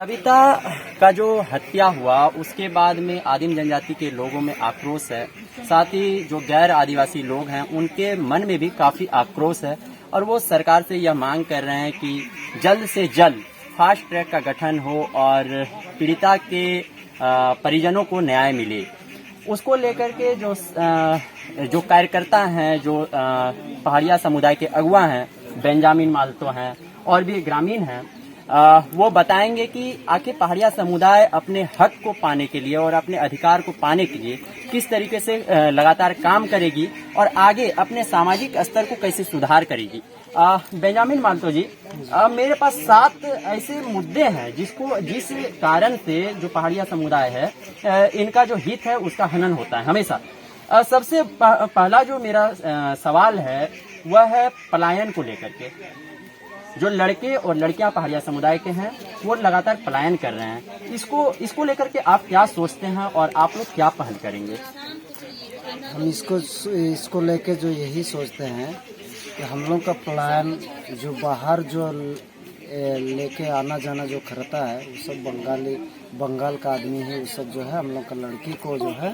कविता का जो हत्या हुआ उसके बाद में आदिम जनजाति के लोगों में आक्रोश है। साथ ही जो गैर आदिवासी लोग हैं उनके मन में भी काफी आक्रोश है और वो सरकार से यह मांग कर रहे हैं कि जल्द से जल्द फास्ट ट्रैक का गठन हो और पीड़िता के परिजनों को न्याय मिले। उसको लेकर के जो कार्यकर्ता हैं, जो पहाड़िया समुदाय के अगुवा हैं, बेंजामिन माल्तो हैं और भी ग्रामीण हैं, वो बताएंगे कि आखिर पहाड़िया समुदाय अपने हक को पाने के लिए और अपने अधिकार को पाने के लिए किस तरीके से लगातार काम करेगी और आगे अपने सामाजिक स्तर को कैसे सुधार करेगी। बेंजामिन माल्तो जी, मेरे पास 7 ऐसे मुद्दे हैं जिस कारण से जो पहाड़िया समुदाय है इनका जो हित है उसका हनन होता है हमेशा। सबसे पहला जो मेरा सवाल है वह है पलायन को लेकर के। जो लड़के और लड़कियां पहाड़िया समुदाय के हैं वो लगातार पलायन कर रहे हैं। इसको लेकर के आप क्या सोचते हैं और आप लोग क्या पहल करेंगे? हम इसको लेके जो यही सोचते हैं कि हम लोग का पलायन जो बाहर जो लेके आना जाना जो करता है वो सब बंगाल का आदमी है। वो सब जो है हम लोग का लड़की को जो है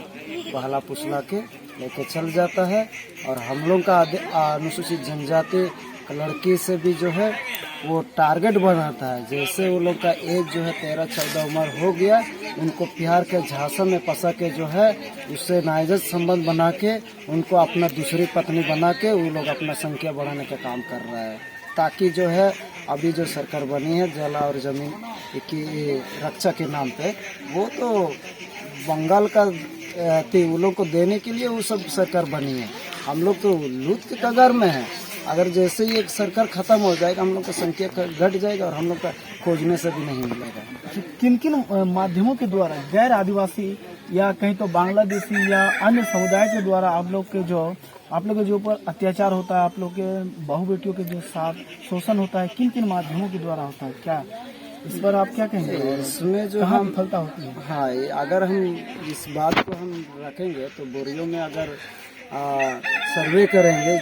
पहला पुसला के लेके चल जाता है और हम लोग का अनुसूचित जनजाति लड़की से भी जो है वो टारगेट बनाता है। जैसे वो लोग का एज जो है 13-14 उम्र हो गया, उनको बिहार के झांसा में फंसा के जो है उससे नाइजत संबंध बना के उनको अपना दूसरी पत्नी बना के वो लोग अपना संख्या बढ़ाने का काम कर रहा है, ताकि जो है अभी जो सरकार बनी है जला और जमीन की रक्षा के नाम पे, वो तो बंगाल का वो लोग को देने के लिए वो सब सरकार बनी है। हम लोग तो लूट के कगार में है। अगर जैसे ही एक सरकार खत्म हो जाएगा हम लोग का संख्या घट जाएगा और हम लोग का खोजने से भी नहीं मिलेगा। किन किन माध्यमों के द्वारा गैर आदिवासी या कहीं तो बांग्लादेशी या अन्य समुदाय के द्वारा आप लोग के जो ऊपर अत्याचार होता है, आप लोग के बहू बेटियों के जो साथ शोषण होता है, किन किन माध्यमों के द्वारा होता है? क्या इस पर आप क्या कहेंगे? इसमें जो हम विफलता होती है? हाँ, अगर हम इस बात को हम रखेंगे तो बोरियो में अगर सर्वे करेंगे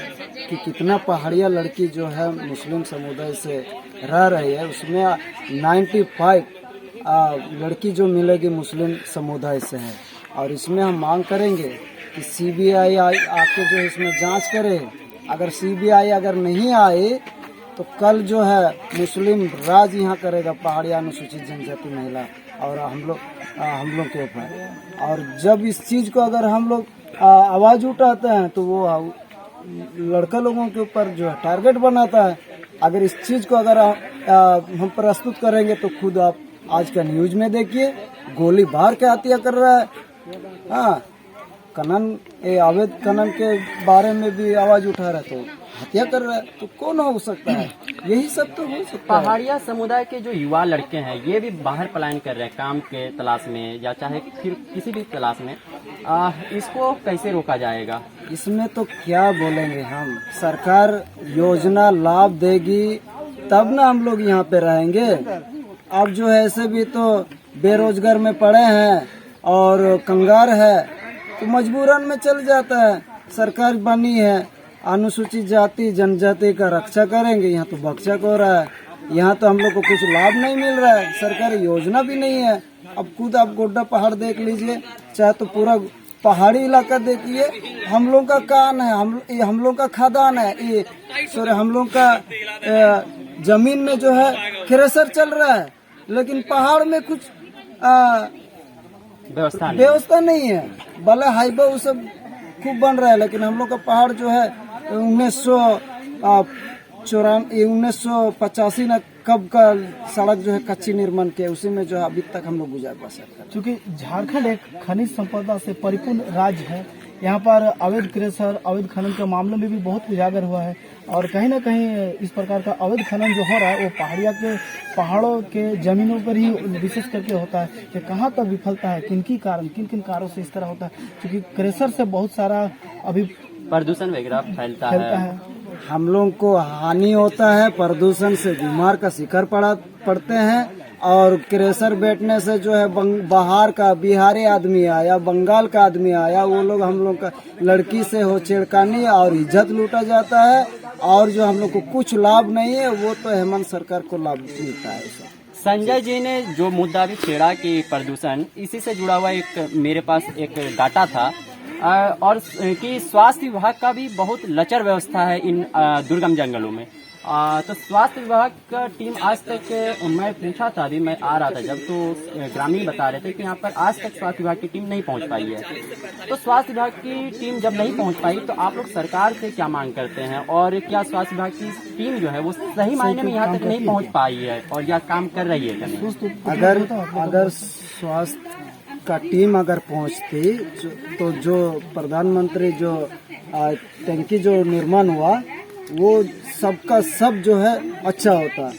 कि कितना पहाड़िया लड़की जो है मुस्लिम समुदाय से रह रही है, उसमें 95 लड़की जो मिलेगी मुस्लिम समुदाय से है। और इसमें हम मांग करेंगे कि सीबीआई आके जो इसमें जांच करे। अगर सीबीआई अगर नहीं आए तो कल जो है मुस्लिम राज यहाँ करेगा पहाड़िया अनुसूचित जनजाति महिला और हम लोग के ऊपर। और जब इस चीज़ को अगर हम लोग आवाज़ उठाते हैं तो वो लड़का लोगों के ऊपर जो है टारगेट बनाता है। अगर इस चीज़ को अगर हम प्रस्तुत करेंगे तो खुद आप आज का न्यूज में देखिए, गोली बार के हत्या कर रहा है। हाँ, अवैध खनन के बारे में भी आवाज़ उठा रहा है तो हत्या कर रहा है, तो कौन हो सकता है? यही सब तो हो सकता है। पहाड़िया समुदाय के जो युवा लड़के हैं ये भी बाहर पलायन कर रहे हैं काम के तलाश में या चाहे फिर किसी भी तलाश में। इसको कैसे रोका जाएगा? इसमें तो क्या बोलेंगे हम, सरकार योजना लाभ देगी तब ना हम लोग यहाँ पे रहेंगे। अब जो है ऐसे भी तो बेरोजगार में पड़े हैं और कंगार है तो मजबूरन में चल जाता है। सरकार बनी है, अनुसूचित जाति जनजाति का रक्षा करेंगे, यहाँ तो भक्षक हो रहा है। यहाँ तो हम लोग को कुछ लाभ नहीं मिल रहा है, सरकारी योजना भी नहीं है। अब खुद आप गोड्डा पहाड़ देख लीजिए, चाहे तो पूरा पहाड़ी इलाका देखिए, हम लोग का कान है, हम लोग का खदान है, ये हम लोग का जमीन में जो है थ्रेसर चल रहा है, लेकिन पहाड़ में कुछ व्यवस्था नहीं है। भले हाईवे वो सब खूब बन रहा है, लेकिन हम लोग का पहाड़ जो है 1985 ना कब का सड़क जो है कच्ची निर्माण के, उसी में जो है अभी तक हम लोग गुजार पा सकते हैं। क्योंकि झारखंड एक खनिज संपदा से परिपूर्ण राज्य है, यहाँ पर अवैध क्रेशर अवैध खनन के मामलों में भी बहुत उजागर हुआ है और कहीं ना कहीं इस प्रकार का अवैध खनन जो हो रहा है वो पहाड़ों के जमीनों पर ही विशेष करके होता है। कि कहाँ तक विफलता है, किन किन कारणों से इस तरह होता है? क्योंकि क्रेशर से बहुत सारा अभी प्रदूषण वगैरह फैलता है। हम लोग को हानि होता है, प्रदूषण से बीमार का शिकार पड़ते हैं। और क्रेशर बैठने से जो है बाहर का बिहारी आदमी आया, बंगाल का आदमी आया, वो लोग हम लोग का लड़की से हो छेड़खानी और इज्जत लूटा जाता है। और जो हम लोग को कुछ लाभ नहीं है वो तो हेमंत सरकार को लाभ मिलता है। संजय जी ने जो मुद्दा भी छेड़ा कि प्रदूषण, इसी से जुड़ा हुआ एक मेरे पास एक डाटा था और कि स्वास्थ्य विभाग का भी बहुत लचर व्यवस्था है इन दुर्गम जंगलों में। तो स्वास्थ्य विभाग का टीम आज तक, मैं पूछा था, अभी मैं आ रहा था जब, तो ग्रामीण बता रहे थे कि यहाँ पर आज तक स्वास्थ्य विभाग की टीम नहीं पहुँच पाई है। तो स्वास्थ्य विभाग की टीम जब नहीं पहुँच पाई तो आप लोग सरकार से क्या मांग करते हैं, और क्या स्वास्थ्य विभाग की टीम जो है वो सही मायने में यहाँ तक नहीं पहुँच पाई है और या काम कर रही है क्या नहीं? अगर स्वास्थ्य का टीम अगर पहुंचती तो जो प्रधानमंत्री जो टंकी जो निर्माण हुआ वो सबका सब जो है अच्छा होता।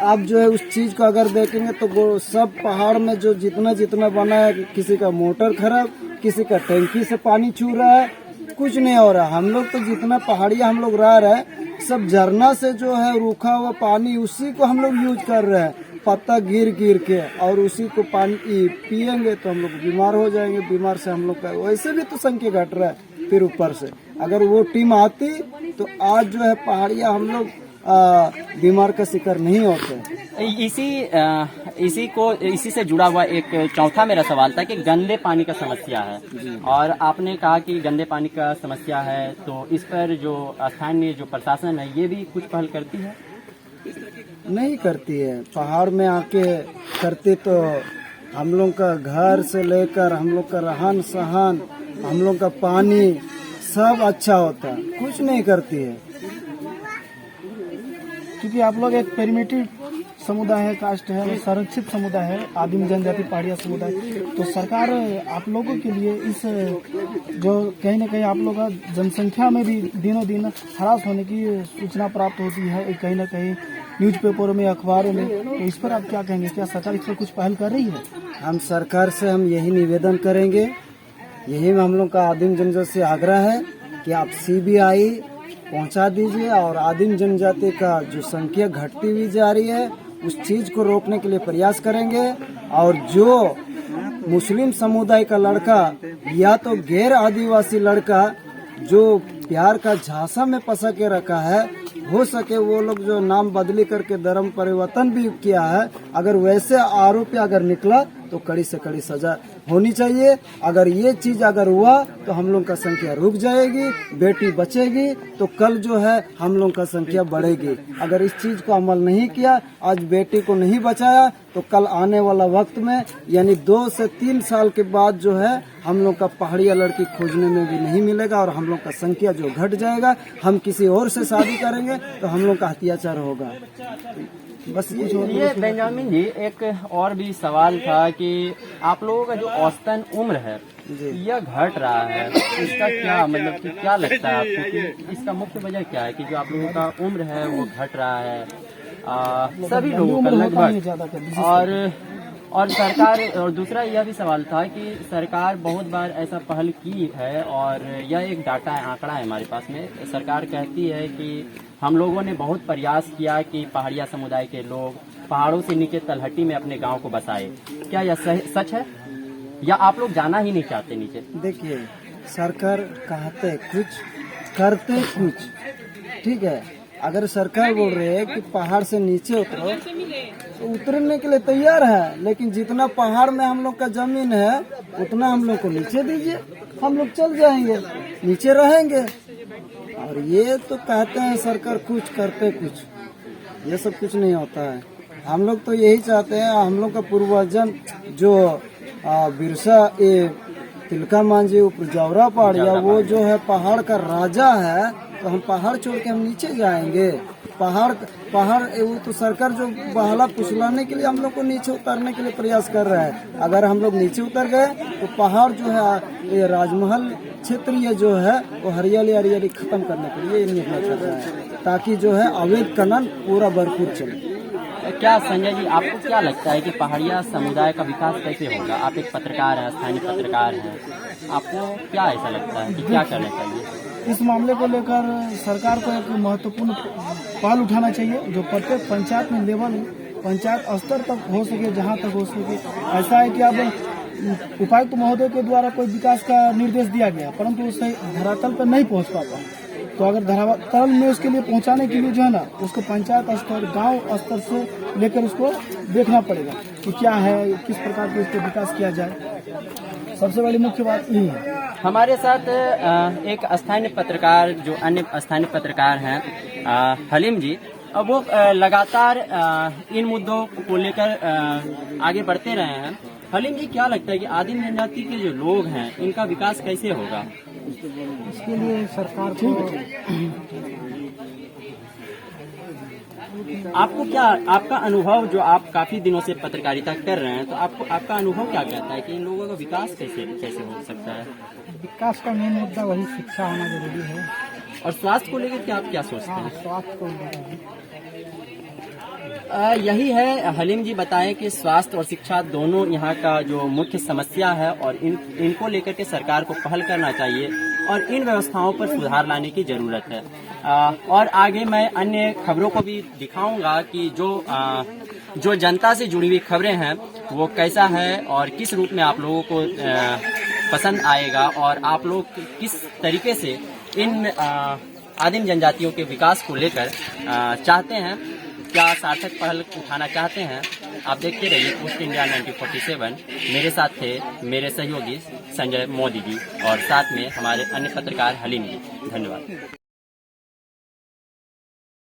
आप जो है उस चीज को अगर देखेंगे तो वो सब पहाड़ में जो जितना बना है, किसी का मोटर खराब, किसी का टंकी से पानी छू रहा है, कुछ नहीं हो रहा। हम लोग तो जितना पहाड़िया हम लोग रह रहे हैं, सब झरना से जो है रूखा हुआ पानी उसी को हम लोग यूज कर रहे हैं, पत्ता गिर के, और उसी को पानी पिएंगे तो हम लोग बीमार हो जाएंगे। बीमार से हम लोग का वैसे भी तो संख्या घट रहा है, फिर ऊपर से अगर वो टीम आती तो आज जो है पहाड़िया हम लोग बीमार का शिकार नहीं होते। इसी से जुड़ा हुआ एक चौथा मेरा सवाल था कि गंदे पानी का समस्या है, और आपने कहा कि गंदे पानी का समस्या है, तो इस पर जो स्थानीय जो प्रशासन है ये भी कुछ पहल करती है? नहीं करती है। पहाड़ में आके करती तो हम लोग का घर से लेकर हम लोग का रहन सहन, हम लोग का पानी सब अच्छा होता है, कुछ नहीं करती है। क्योंकि आप लोग एक पेरिमेट्री समुदाय है, कास्ट है, संरक्षित समुदाय है, आदिम जनजाति पहाड़िया समुदाय, तो सरकार आप लोगों के लिए इस जो कहीं न कहीं आप लोग का जनसंख्या में भी दिनों दिन ह्रास होने की सूचना प्राप्त होती है, कहीं न कहीं न्यूज़पेपरों में, अखबारों में, तो इस पर आप क्या कहेंगे? क्या सरकार इस पर कुछ पहल कर रही है? हम सरकार से हम यही निवेदन करेंगे, यही हम लोग का आदिम जनजाति से आग्रह है कि आप CBI पहुंचा दीजिए, और आदिम जनजाति का जो संख्या घटती हुई जा रही है उस चीज को रोकने के लिए प्रयास करेंगे। और जो मुस्लिम समुदाय का लड़का या तो गैर आदिवासी लड़का जो प्यार का झांसा में फंसा के रखा है, हो सके वो लोग जो नाम बदली करके धर्म परिवर्तन भी किया है, अगर वैसे आरोपी अगर निकला तो कड़ी से कड़ी सजा होनी चाहिए। अगर ये चीज अगर हुआ तो हम लोग का संख्या रुक जाएगी, बेटी बचेगी, तो कल जो है हम लोग का संख्या बढ़ेगी। अगर इस चीज को अमल नहीं किया, आज बेटी को नहीं बचाया, तो कल आने वाला वक्त में यानी 2 से 3 साल के बाद जो है हम लोग का पहाड़िया लड़की खोजने में भी नहीं मिलेगा, और हम लोग का संख्या जो घट जाएगा। हम किसी और से शादी करेंगे तो हम लोग का अत्याचार होगा। बस ये बेंजामिन जी, एक और भी सवाल था कि आप लोगों का जो औसतन उम्र है यह घट रहा है, इसका क्या मतलब कि क्या लगता है आपको कि इसका मुख्य वजह क्या है कि जो आप लोगों का उम्र है वो घट रहा है? सभी लोगों का लगभग, और सरकार, और दूसरा यह भी सवाल था कि सरकार बहुत बार ऐसा पहल की है, और यह एक डाटा है, आंकड़ा है हमारे पास में। सरकार कहती है कि हम लोगों ने बहुत प्रयास किया कि पहाड़िया समुदाय के लोग पहाड़ों से नीचे तलहटी में अपने गांव को बसाए। क्या यह सच है, या आप लोग जाना ही नहीं चाहते नीचे? देखिए, सरकार कहते कुछ करते कुछ, ठीक है। अगर सरकार बोल रही है कि पहाड़ से नीचे उतरो, तो उतरने के लिए तैयार है, लेकिन जितना पहाड़ में हम लोग का जमीन है उतना हम लोग को नीचे दीजिए, हम लोग चल जाएंगे, नीचे रहेंगे। और ये तो कहते हैं सरकार कुछ करते कुछ, ये सब कुछ नहीं होता है। हम लोग तो यही चाहते हैं, हम लोग का पूर्वजन जो बिरसा तिलका मांझी उपजौरा पहाड़िया, वो जो है पहाड़ का राजा है, तो हम पहाड़ छोड़ के हम नीचे जाएंगे? पहाड़ वो तो सरकार जो बहला फुसलाने के लिए हम लोग को नीचे उतारने के लिए प्रयास कर रहा है। अगर हम लोग नीचे उतर गए तो पहाड़ जो है ये राजमहल क्षेत्रीय जो है वो हरियाली खत्म करने के लिए निर्णय कर रहा है, ताकि जो है अवैध खनन पूरा भरपूर चले। क्या संजय जी, आपको क्या लगता है कि पहाड़िया समुदाय का विकास कैसे होगा? आप एक पत्रकार हैं, स्थानीय पत्रकार हैं, आपको क्या ऐसा लगता है कि क्या करना चाहिए? इस मामले को लेकर सरकार को एक महत्वपूर्ण पहल उठाना चाहिए, जो प्रत्येक पंचायत में लेवल, पंचायत स्तर तक हो सके, जहां तक हो सके। ऐसा है कि अब उपायुक्त महोदय के द्वारा कोई विकास का निर्देश दिया गया, परंतु उससे धरातल पर नहीं पहुंच पाता। तो तो अगर धरातल में उसके लिए पहुंचाने के लिए जो है ना उसको पंचायत स्तर, गांव स्तर से लेकर उसको देखना पड़ेगा कि क्या है, किस प्रकार से इसको विकास किया जाए। सबसे बड़ी मुख्य बात यही है। हमारे साथ एक स्थानीय पत्रकार, जो अन्य स्थानीय पत्रकार हैं, हलीम जी, अब वो लगातार इन मुद्दों को लेकर आगे बढ़ते रहे हैं। हलीम जी, क्या लगता है कि आदिम जनजाति के जो लोग हैं इनका विकास कैसे होगा? इसके लिए सरकार को आपको क्या, आपका अनुभव, जो आप काफी दिनों से पत्रकारिता कर रहे हैं, तो आपका अनुभव क्या कहता है कि इन लोगों का विकास कैसे हो सकता है? विकास का मेन मुद्दा वही शिक्षा होना जरूरी है और स्वास्थ्य को लेकर क्या आप क्या सोचते हैं? स्वास्थ्य को यही है, हलीम जी बताएं कि स्वास्थ्य और शिक्षा दोनों यहाँ का जो मुख्य समस्या है और इनको लेकर के सरकार को पहल करना चाहिए और इन व्यवस्थाओं पर सुधार लाने की जरूरत है। और आगे मैं अन्य खबरों को भी दिखाऊंगा कि जो जनता से जुड़ी हुई खबरें हैं वो कैसा है और किस रूप में आप लोगों को पसंद आएगा और आप लोग किस तरीके से इन आदिम जनजातियों के विकास को लेकर चाहते हैं, क्या सार्थक पहल उठाना चाहते हैं। आप देखते रहिए पोस्ट इंडिया 1947। मेरे साथ थे मेरे सहयोगी संजय मोदी जी और साथ में हमारे अन्य पत्रकार हलीम जी। धन्यवाद।